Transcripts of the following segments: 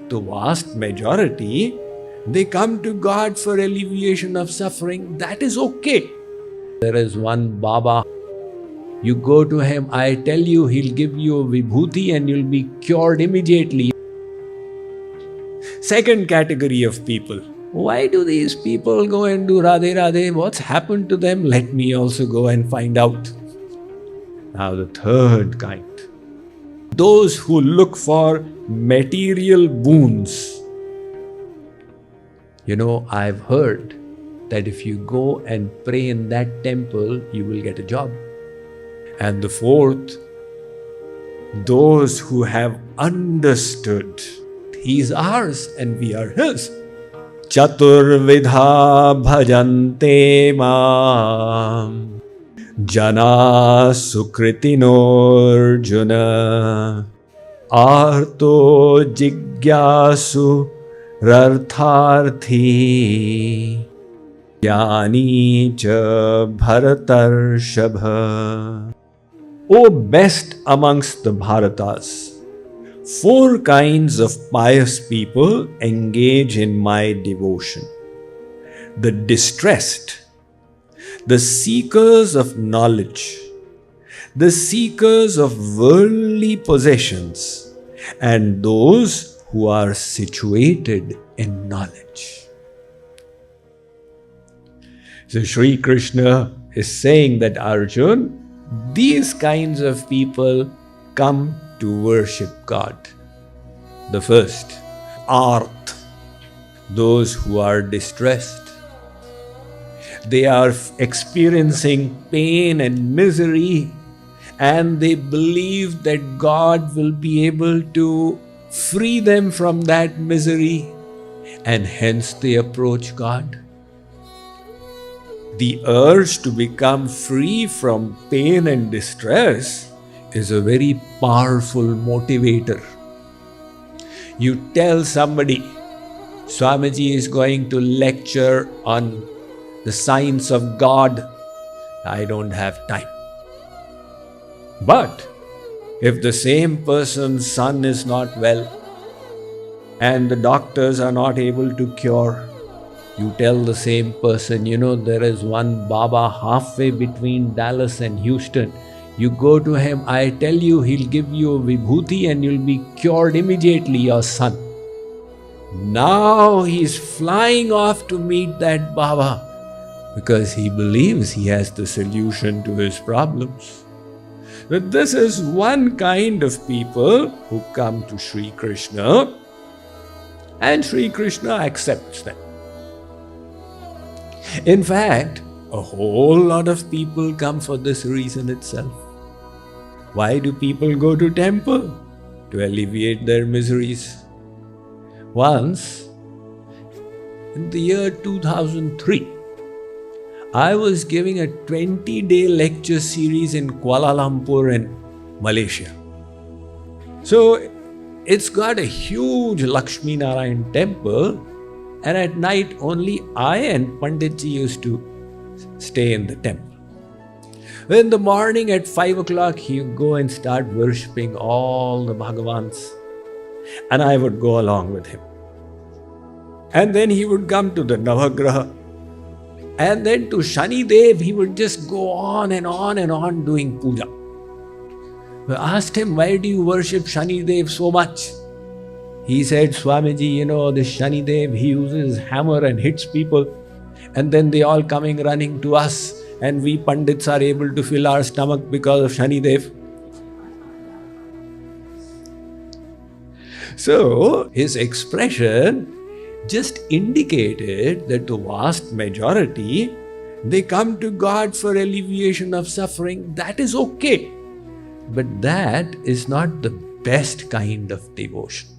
the vast majority, they come to God for alleviation of suffering. That is okay. There is one Baba. You go to him, I tell you, he'll give you a vibhuti and you'll be cured immediately. Second category of people. Why do these people go and do Radhe Radhe? What's happened to them? Let me also go and find out. Now the third kind. Those who look for material boons. You know, I've heard that if you go and pray in that temple, you will get a job. And the fourth, those who have understood He is ours and we are His. Chaturvidha bhajante mam jana sukritinor arto jigyasu rartharthi jnani cha bharatarshabha. O best amongst the Bharatas, 4 kinds of pious people engage in my devotion. The distressed, the seekers of knowledge, the seekers of worldly possessions, and those who are situated in knowledge. So Shree Krishna is saying that Arjun, these kinds of people come to worship God. The first, Art, those who are distressed. They are experiencing pain and misery, and they believe that God will be able to free them from that misery, and hence they approach God. The urge to become free from pain and distress is a very powerful motivator. You tell somebody, Swamiji is going to lecture on the science of God. I don't have time. But if the same person's son is not well and the doctors are not able to cure, you tell the same person, you know, there is one Baba halfway between Dallas and Houston. You go to him, I tell you, he'll give you a vibhuti and you'll be cured immediately, your son. Now he's flying off to meet that Baba because he believes he has the solution to his problems. But this is one kind of people who come to Shree Krishna, and Shree Krishna accepts them. In fact, a whole lot of people come for this reason itself. Why do people go to temple? To alleviate their miseries. Once, in the year 2003, I was giving a 20-day lecture series in Kuala Lumpur in Malaysia. So, it's got a huge Lakshmi Narayan temple, and at night only I and Panditji used to stay in the temple. In the morning at 5 o'clock, he would go and start worshipping all the Bhagavans, and I would go along with him. And then he would come to the Navagraha, and then to Shani Dev, he would just go on and on and on doing puja. I asked him, why do you worship Shani Dev so much? He said, Swamiji, you know, this Shani Dev, he uses hammer and hits people, and then they all coming running to us, and we Pandits are able to fill our stomach because of Shani Dev. So, his expression just indicated that the vast majority, they come to God for alleviation of suffering. That is okay. But that is not the best kind of devotion.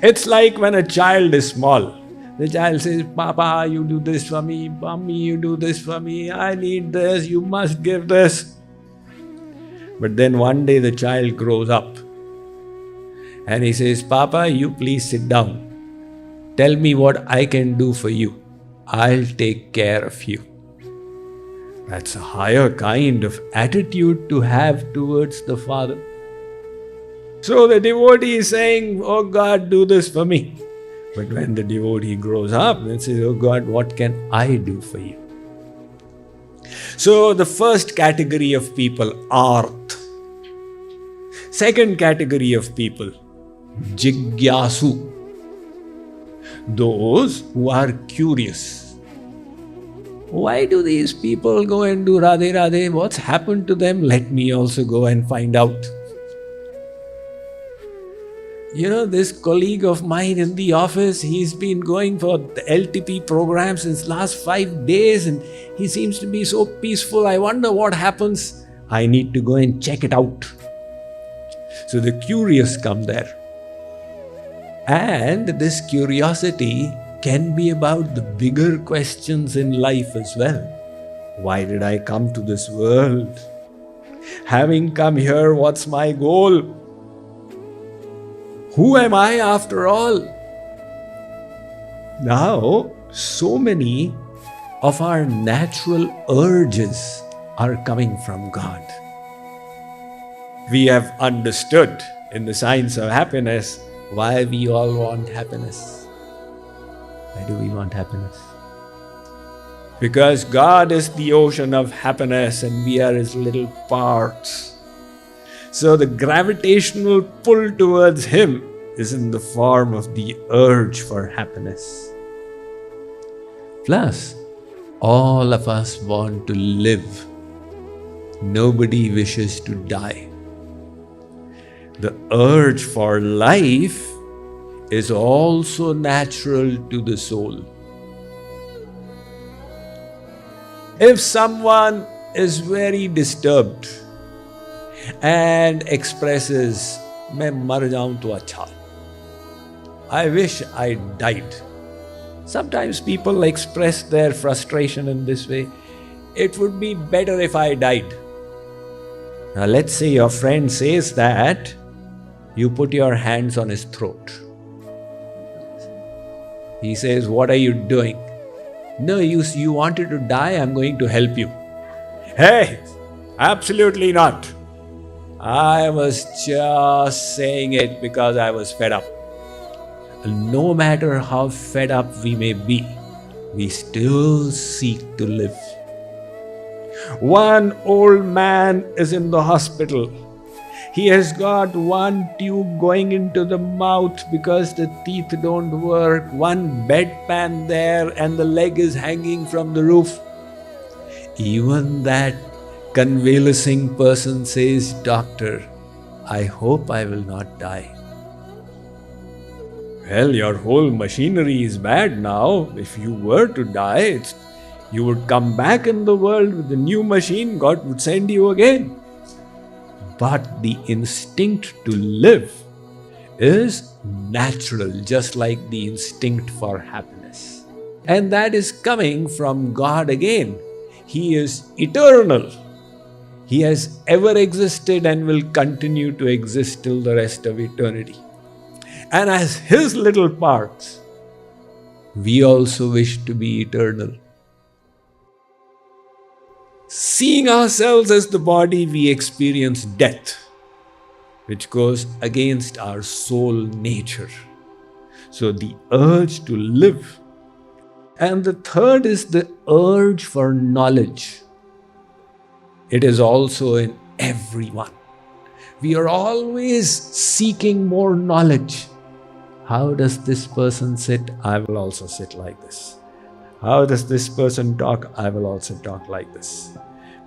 It's like when a child is small. The child says, Papa, you do this for me. Mommy, you do this for me. I need this. You must give this. But then one day the child grows up and he says, Papa, you please sit down. Tell me what I can do for you. I'll take care of you. That's a higher kind of attitude to have towards the Father. So the devotee is saying, oh God, do this for me. But when the devotee grows up and says, oh God, what can I do for you? So the first category of people, arth. Second category of people, jigyasu. Those who are curious. Why do these people go and do Radhe Radhe? What's happened to them? Let me also go and find out. You know, this colleague of mine in the office, he's been going for the LTP program since last 5 days and he seems to be so peaceful. I wonder what happens. I need to go and check it out. So the curious come there. And this curiosity can be about the bigger questions in life as well. Why did I come to this world? Having come here, what's my goal? Who am I after all? Now, so many of our natural urges are coming from God. We have understood in the science of happiness why we all want happiness. Why do we want happiness? Because God is the ocean of happiness and we are His little parts. So the gravitational pull towards Him is in the form of the urge for happiness. Plus, all of us want to live. Nobody wishes to die. The urge for life is also natural to the soul. If someone is very disturbed and expresses, "Main mar jaun to acha," I wish I died. Sometimes people express their frustration in this way. It would be better if I died. Now let's say your friend says that, you put your hands on his throat. He says, what are you doing? No, you wanted to die, I'm going to help you. Hey, absolutely not. I was just saying it because I was fed up. No matter how fed up we may be, we still seek to live. One old man is in the hospital. He has got one tube going into the mouth because the teeth don't work, one bedpan there and the leg is hanging from the roof. Even that convalescing person says, "Doctor, I hope I will not die." Well, your whole machinery is bad now. If you were to die, you would come back in the world with a new machine. God would send you again. But the instinct to live is natural, just like the instinct for happiness. And that is coming from God again. He is eternal. He has ever existed and will continue to exist till the rest of eternity. And as His little parts, we also wish to be eternal. Seeing ourselves as the body, we experience death, which goes against our soul nature. So the urge to live. And the third is the urge for knowledge. It is also in everyone. We are always seeking more knowledge. How does this person sit? I will also sit like this. How does this person talk? I will also talk like this.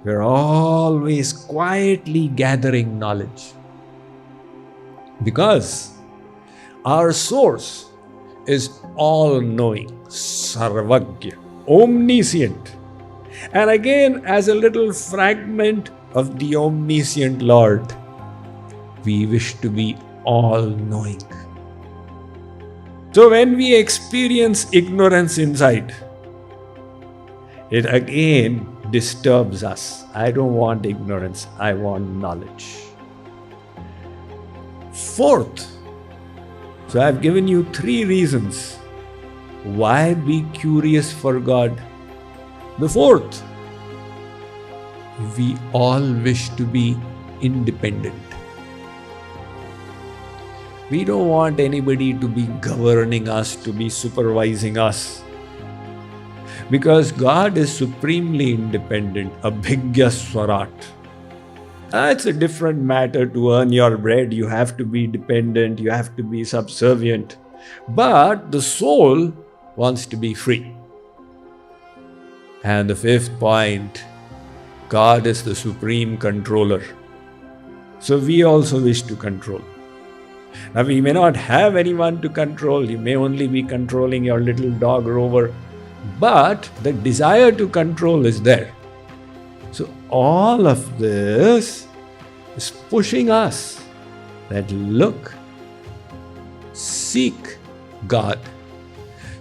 We're always quietly gathering knowledge. Because our source is all-knowing, sarvagya, omniscient. And again, as a little fragment of the omniscient Lord, we wish to be all-knowing. So when we experience ignorance inside, it again disturbs us. I don't want ignorance, I want knowledge. Fourth, so I've given you 3 reasons why be curious for God. The fourth, we all wish to be independent. We don't want anybody to be governing us, to be supervising us. Because God is supremely independent, abhigya swarat. It's a different matter to earn your bread. You have to be dependent, you have to be subservient. But the soul wants to be free. And the fifth point, God is the supreme controller. So we also wish to control. Now we may not have anyone to control. You may only be controlling your little dog Rover. But the desire to control is there. So all of this is pushing us that look, seek God.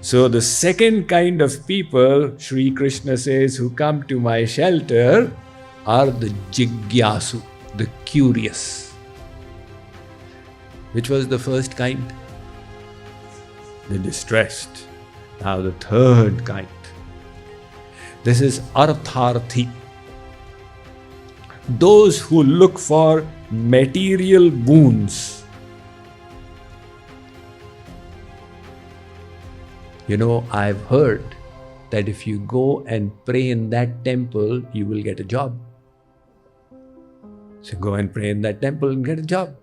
So the second kind of people, Shree Krishna says, who come to my shelter are the jigyasu, the curious. Which was the first kind? The distressed. Now the third kind. This is artharthi. Those who look for material boons. You know, I've heard that if you go and pray in that temple, you will get a job. So go and pray in that temple and get a job.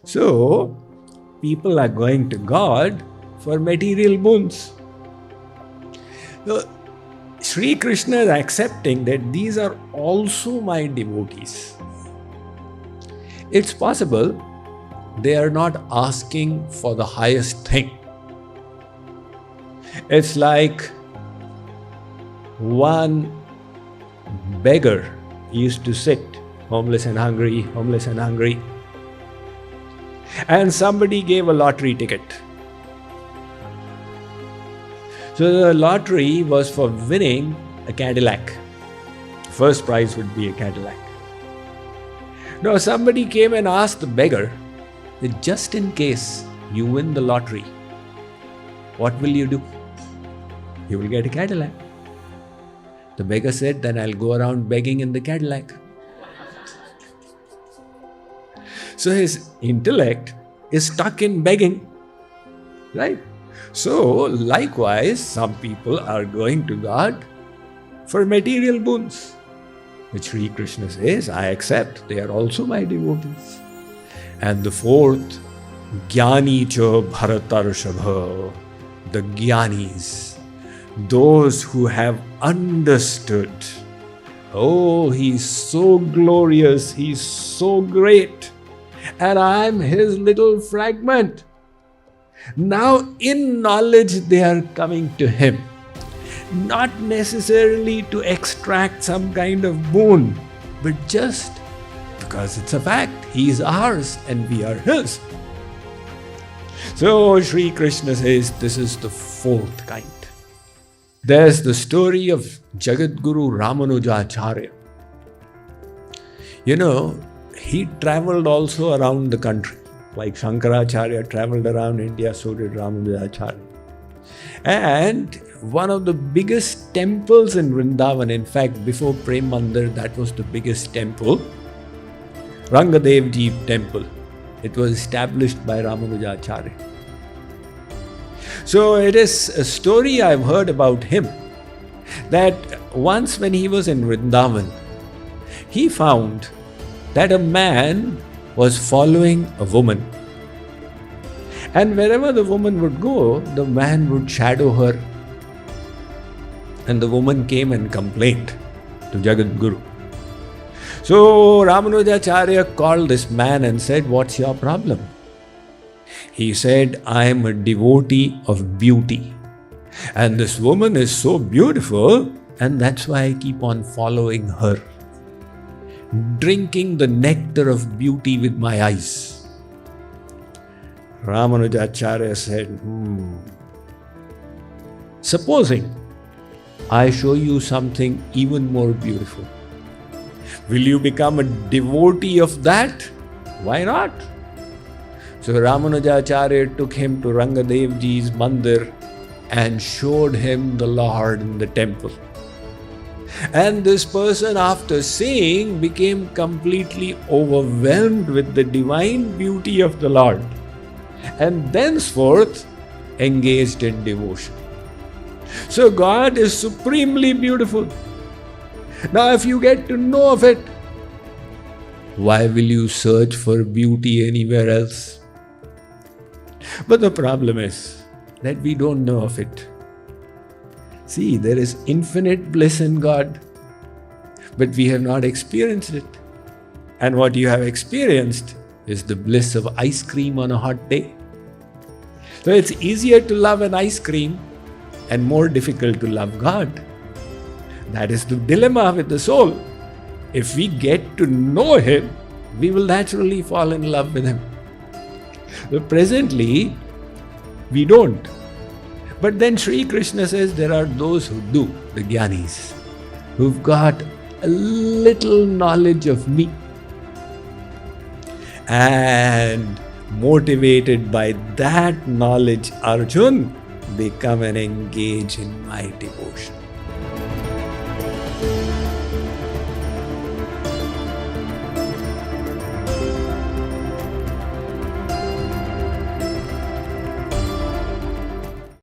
So, people are going to God for material boons. So, Shree Krishna is accepting that these are also my devotees. It's possible they are not asking for the highest thing. It's like one beggar used to sit, homeless and hungry, and somebody gave a lottery ticket. So the lottery was for winning a Cadillac. First prize would be a Cadillac. Now somebody came and asked the beggar that just in case you win the lottery, what will you do? You will get a Cadillac. The beggar said, then I'll go around begging in the Cadillac. So his intellect is stuck in begging, right? So likewise, some people are going to God for material boons, which Sri Krishna says, I accept, they are also my devotees. And the fourth, Jnani cha bharatarshabha, the Jnanis, those who have understood, oh, he's so glorious, he's so great, and I'm his little fragment. Now in knowledge they are coming to him, not necessarily to extract some kind of boon, but just because it's a fact, he is ours and we are his. So Sri Krishna says this is the fourth kind. There's the story of Jagadguru Ramanujacharya. You know, he traveled also around the country. Like Shankaracharya traveled around India, so did Ramanujacharya. And one of the biggest temples in Vrindavan, in fact, before Prem Mandir, that was the biggest temple, Rangadevji temple. It was established by Ramanujacharya. So it is a story I've heard about him, that once when he was in Vrindavan, he found that a man was following a woman. And wherever the woman would go, the man would shadow her. And the woman came and complained to Jagadguru. So Ramanujacharya called this man and said, what's your problem? He said, I am a devotee of beauty. And this woman is so beautiful, and that's why I keep on following her, drinking the nectar of beauty with my eyes. Ramanujacharya said, supposing I show you something even more beautiful, will you become a devotee of that? Why not? So Ramanujacharya took him to Rangadevji's mandir and showed him the Lord in the temple. And this person, after seeing, became completely overwhelmed with the divine beauty of the Lord. and thenceforth engaged in devotion. So God is supremely beautiful. Now if you get to know of it, why will you search for beauty anywhere else? But the problem is that we don't know of it. See, there is infinite bliss in God, but we have not experienced it. And what you have experienced is the bliss of ice cream on a hot day. So it's easier to love an ice cream and more difficult to love God. That is the dilemma with the soul. If we get to know Him, we will naturally fall in love with Him. But presently, we don't. But then Shree Krishna says there are those who do, the Jnanis, who've got a little knowledge of me. And motivated by that knowledge, Arjun, they come and engage in my devotion.